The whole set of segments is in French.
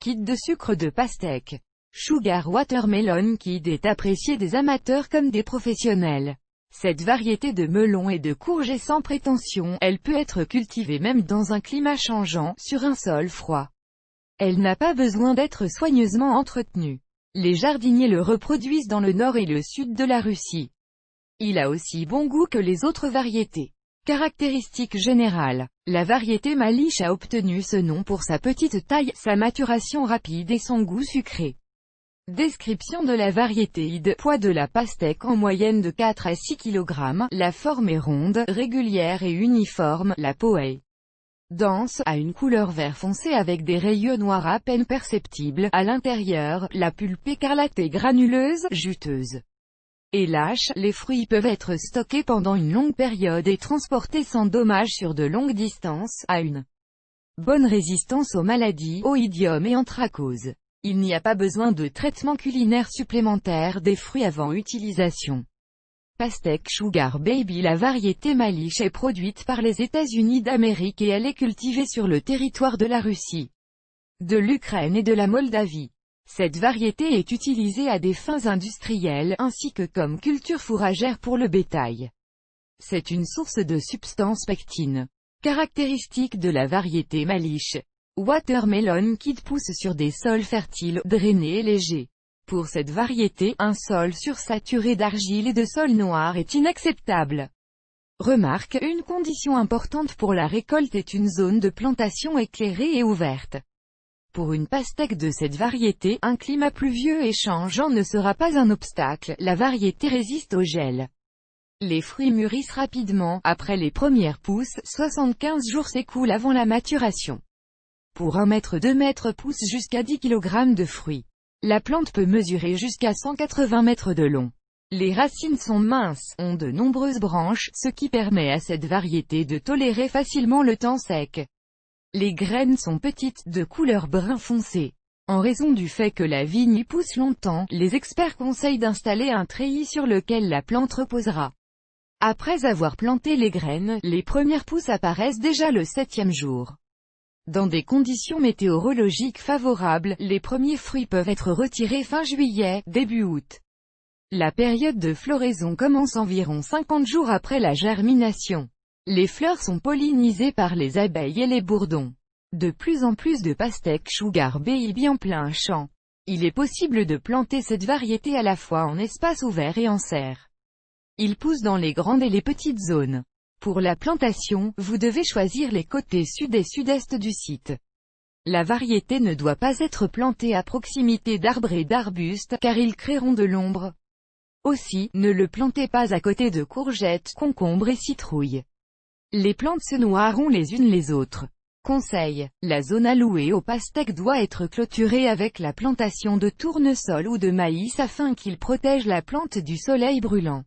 liquide de sucre de pastèque. Sugar Watermelon Kid est appréciée des amateurs comme des professionnels. Cette variété de melon et de courge est sans prétention, elle peut être cultivée même dans un climat changeant, sur un sol froid. Elle n'a pas besoin d'être soigneusement entretenue. Les jardiniers le reproduisent dans le nord et le sud de la Russie. Il a aussi bon goût que les autres variétés. Caractéristiques générales. La variété Malish a obtenu ce nom pour sa petite taille, sa maturation rapide et son goût sucré. Description de la variété. Poids de la pastèque en moyenne de 4 à 6 kg. La forme est ronde, régulière et uniforme. La peau est dense, a une couleur vert foncé avec des rayures noires à peine perceptibles. À l'intérieur, la pulpe écarlatée granuleuse, juteuse et lâche. Les fruits peuvent être stockés pendant une longue période et transportés sans dommage sur de longues distances, à une bonne résistance aux maladies, oïdium et anthracose. Il n'y a pas besoin de traitement culinaire supplémentaire des fruits avant utilisation. Pastèque Sugar Baby. La variété Malish est produite par les États-Unis d'Amérique et elle est cultivée sur le territoire de la Russie, de l'Ukraine et de la Moldavie. Cette variété est utilisée à des fins industrielles, ainsi que comme culture fourragère pour le bétail. C'est une source de substance pectine. Caractéristique de la variété Malish. Watermelon Kid pousse sur des sols fertiles, drainés et légers. Pour cette variété, un sol sursaturé d'argile et de sol noir est inacceptable. Remarque, une condition importante pour la récolte est une zone de plantation éclairée et ouverte. Pour une pastèque de cette variété, un climat pluvieux et changeant ne sera pas un obstacle, la variété résiste au gel. Les fruits mûrissent rapidement, après les premières pousses, 75 jours s'écoulent avant la maturation. Pour 1 mètre 2 mètres poussent jusqu'à 10 kg de fruits. La plante peut mesurer jusqu'à 180 mètres de long. Les racines sont minces, ont de nombreuses branches, ce qui permet à cette variété de tolérer facilement le temps sec. Les graines sont petites, de couleur brun foncé. En raison du fait que la vigne y pousse longtemps, les experts conseillent d'installer un treillis sur lequel la plante reposera. Après avoir planté les graines, les premières pousses apparaissent déjà le 7e jour. Dans des conditions météorologiques favorables, les premiers fruits peuvent être retirés fin juillet, début août. La période de floraison commence environ 50 jours après la germination. Les fleurs sont pollinisées par les abeilles et les bourdons. De plus en plus de pastèques Sugar Baby en plein champ. Il est possible de planter cette variété à la fois en espace ouvert et en serre. Il pousse dans les grandes et les petites zones. Pour la plantation, vous devez choisir les côtés sud et sud-est du site. La variété ne doit pas être plantée à proximité d'arbres et d'arbustes, car ils créeront de l'ombre. Aussi, ne le plantez pas à côté de courgettes, concombres et citrouilles. Les plantes se noieront les unes les autres. Conseil. La zone allouée aux pastèques doit être clôturée avec la plantation de tournesol ou de maïs afin qu'il protège la plante du soleil brûlant.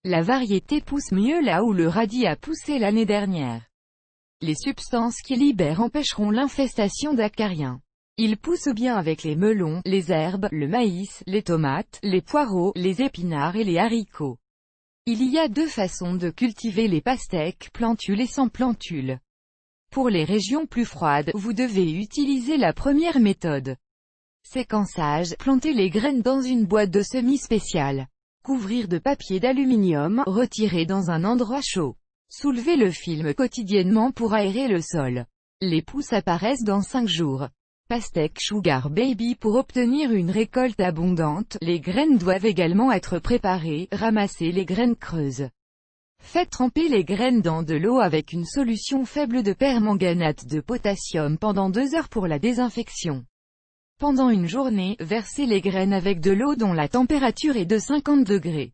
La variété pousse mieux là où le radis a poussé l'année dernière. Les substances qu'il libère empêcheront l'infestation d'acariens. Il pousse bien avec les melons, les herbes, le maïs, les tomates, les poireaux, les épinards et les haricots. Il y a 2 façons de cultiver les pastèques, plantule et sans plantule. Pour les régions plus froides, vous devez utiliser la première méthode. Séquençage, planter les graines dans une boîte de semis spéciale. Couvrir de papier d'aluminium, retirer dans un endroit chaud. Soulever le film quotidiennement pour aérer le sol. Les pousses apparaissent dans 5 jours. Pastèque Sugar Baby. Pour obtenir une récolte abondante, les graines doivent également être préparées, ramassez les graines creuses. Faites tremper les graines dans de l'eau avec une solution faible de permanganate de potassium pendant 2 heures pour la désinfection. Pendant une journée, versez les graines avec de l'eau dont la température est de 50 degrés.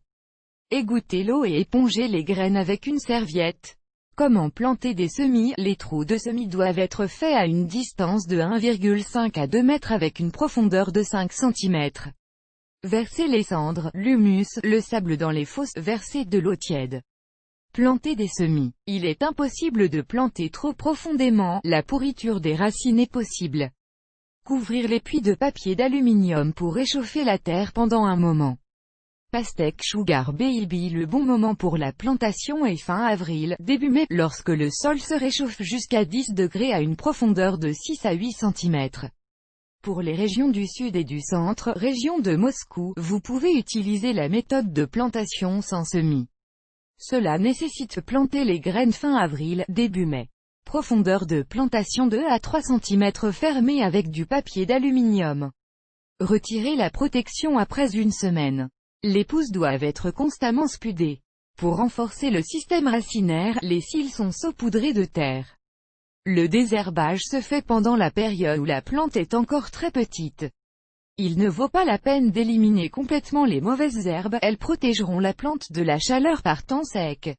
Égouttez l'eau et épongez les graines avec une serviette. Comment planter des semis? Les trous de semis doivent être faits à une distance de 1,5 à 2 mètres avec une profondeur de 5 cm. Versez les cendres, l'humus, le sable dans les fosses, versez de l'eau tiède. Planter des semis. Il est impossible de planter trop profondément, la pourriture des racines est possible. Couvrir les puits de papier d'aluminium pour réchauffer la terre pendant un moment. Pastèque Sugar Baby. Le bon moment pour la plantation est fin avril, début mai, lorsque le sol se réchauffe jusqu'à 10 degrés à une profondeur de 6 à 8 cm. Pour les régions du sud et du centre, région de Moscou, vous pouvez utiliser la méthode de plantation sans semis. Cela nécessite de planter les graines fin avril, début mai. Profondeur de plantation 2 à 3 cm fermée avec du papier d'aluminium. Retirez la protection après une semaine. Les pousses doivent être constamment spudées. Pour renforcer le système racinaire, les cils sont saupoudrés de terre. Le désherbage se fait pendant la période où la plante est encore très petite. Il ne vaut pas la peine d'éliminer complètement les mauvaises herbes, elles protégeront la plante de la chaleur par temps sec.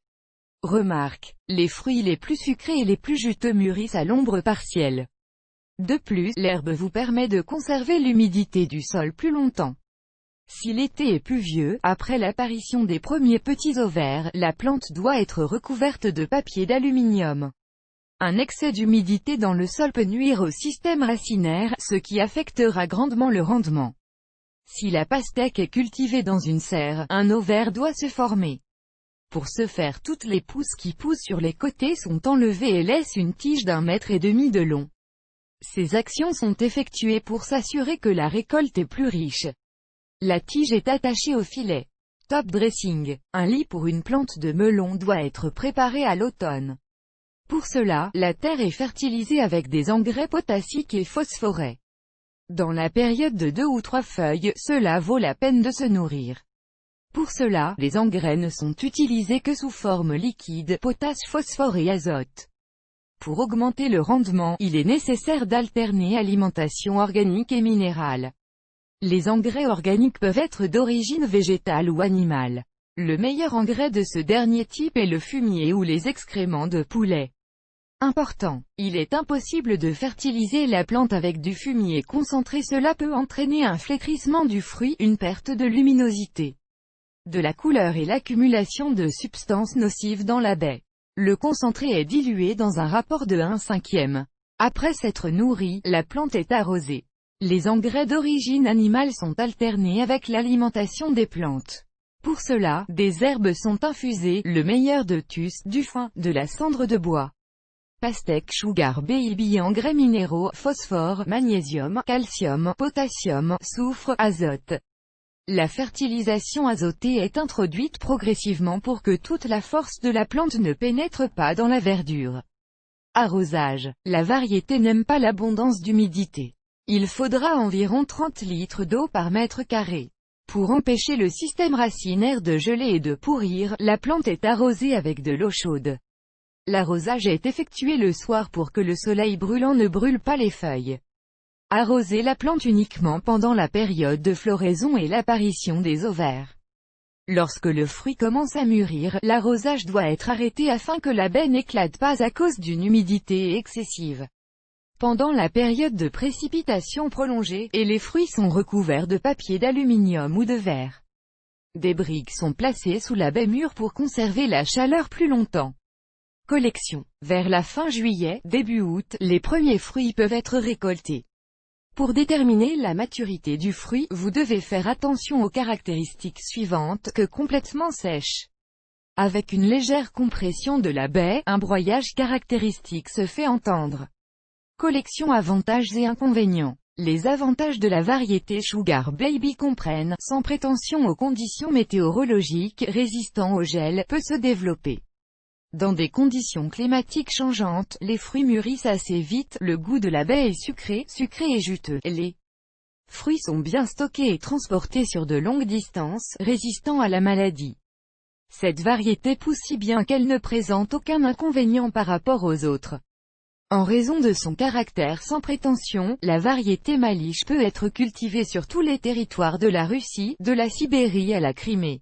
Remarque, les fruits les plus sucrés et les plus juteux mûrissent à l'ombre partielle. De plus, l'herbe vous permet de conserver l'humidité du sol plus longtemps. Si l'été est pluvieux, après l'apparition des premiers petits ovaires, la plante doit être recouverte de papier d'aluminium. Un excès d'humidité dans le sol peut nuire au système racinaire, ce qui affectera grandement le rendement. Si la pastèque est cultivée dans une serre, un ovaire doit se former. Pour ce faire, toutes les pousses qui poussent sur les côtés sont enlevées et laissent une tige d'1,5 m de long. Ces actions sont effectuées pour s'assurer que la récolte est plus riche. La tige est attachée au filet. Top dressing. Un lit pour une plante de melon doit être préparé à l'automne. Pour cela, la terre est fertilisée avec des engrais potassiques et phosphorés. Dans la période de 2 ou 3 feuilles, cela vaut la peine de se nourrir. Pour cela, les engrais ne sont utilisés que sous forme liquide, potasse, phosphore et azote. Pour augmenter le rendement, il est nécessaire d'alterner alimentation organique et minérale. Les engrais organiques peuvent être d'origine végétale ou animale. Le meilleur engrais de ce dernier type est le fumier ou les excréments de poulet. Important. Il est impossible de fertiliser la plante avec du fumier concentré, cela peut entraîner un flétrissement du fruit, une perte de luminosité, de la couleur et l'accumulation de substances nocives dans la baie. Le concentré est dilué dans un rapport de 1/5. Après s'être nourri, la plante est arrosée. Les engrais d'origine animale sont alternés avec l'alimentation des plantes. Pour cela, des herbes sont infusées, le meilleur de tus, du foin, de la cendre de bois. Pastèque, sugar baby, engrais minéraux, phosphore, magnésium, calcium, potassium, soufre, azote. La fertilisation azotée est introduite progressivement pour que toute la force de la plante ne pénètre pas dans la verdure. Arrosage. La variété n'aime pas l'abondance d'humidité. Il faudra environ 30 litres d'eau par mètre carré. Pour empêcher le système racinaire de geler et de pourrir, la plante est arrosée avec de l'eau chaude. L'arrosage est effectué le soir pour que le soleil brûlant ne brûle pas les feuilles. Arrosez la plante uniquement pendant la période de floraison et l'apparition des ovaires. Lorsque le fruit commence à mûrir, l'arrosage doit être arrêté afin que la baie n'éclate pas à cause d'une humidité excessive. Pendant la période de précipitation prolongée, et les fruits sont recouverts de papier d'aluminium ou de verre. Des briques sont placées sous la baie mûre pour conserver la chaleur plus longtemps. Collection. Vers la fin juillet, début août, les premiers fruits peuvent être récoltés. Pour déterminer la maturité du fruit, vous devez faire attention aux caractéristiques suivantes, que complètement sèche. Avec une légère compression de la baie, un broyage caractéristique se fait entendre. Collection. Avantages et inconvénients. Les avantages de la variété Sugar Baby comprennent, sans prétention aux conditions météorologiques, résistant au gel, peut se développer. Dans des conditions climatiques changeantes, les fruits mûrissent assez vite, le goût de la baie est sucré et juteux. Les fruits sont bien stockés et transportés sur de longues distances, résistant à la maladie. Cette variété pousse si bien qu'elle ne présente aucun inconvénient par rapport aux autres. En raison de son caractère sans prétention, la variété Malish peut être cultivée sur tous les territoires de la Russie, de la Sibérie à la Crimée.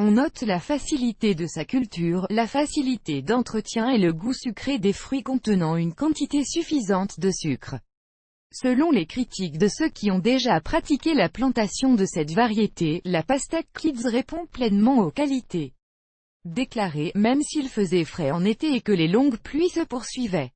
On note la facilité de sa culture, la facilité d'entretien et le goût sucré des fruits contenant une quantité suffisante de sucre. Selon les critiques de ceux qui ont déjà pratiqué la plantation de cette variété, la pastèque Kids répond pleinement aux qualités déclarées, même s'il faisait frais en été et que les longues pluies se poursuivaient.